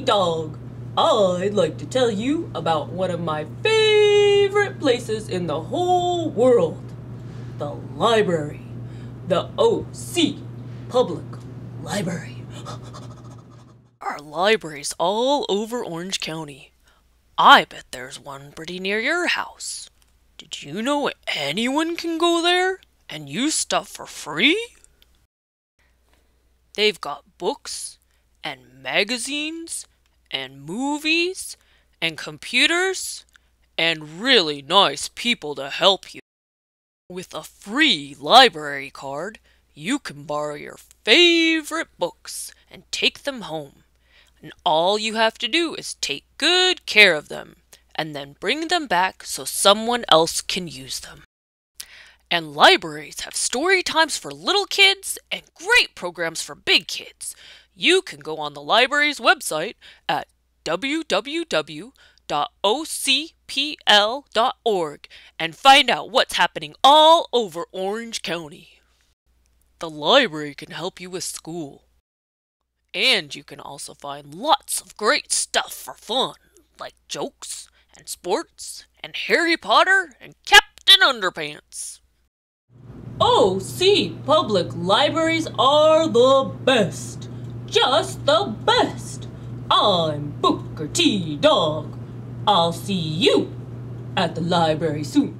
Dog. I'd like to tell you about one of my favorite places in the whole world. The library. The OC Public Library. Our library's all over Orange County. I bet there's one pretty near your house. Did you know anyone can go there and use stuff for free? They've got books and magazines and movies and computers and really nice people to help you. With a free library card, you can borrow your favorite books and take them home. And all you have to do is take good care of them and then bring them back so someone else can use them. And libraries have story times for little kids and great programs for big kids. You can go on the library's website at www.ocpl.org and find out what's happening all over Orange County. The library can help you with school. And you can also find lots of great stuff for fun, like jokes and sports and Harry Potter and Captain Underpants. OC Public Libraries are the best. Just the best. I'm Booker T. Dog. I'll see you at the library soon.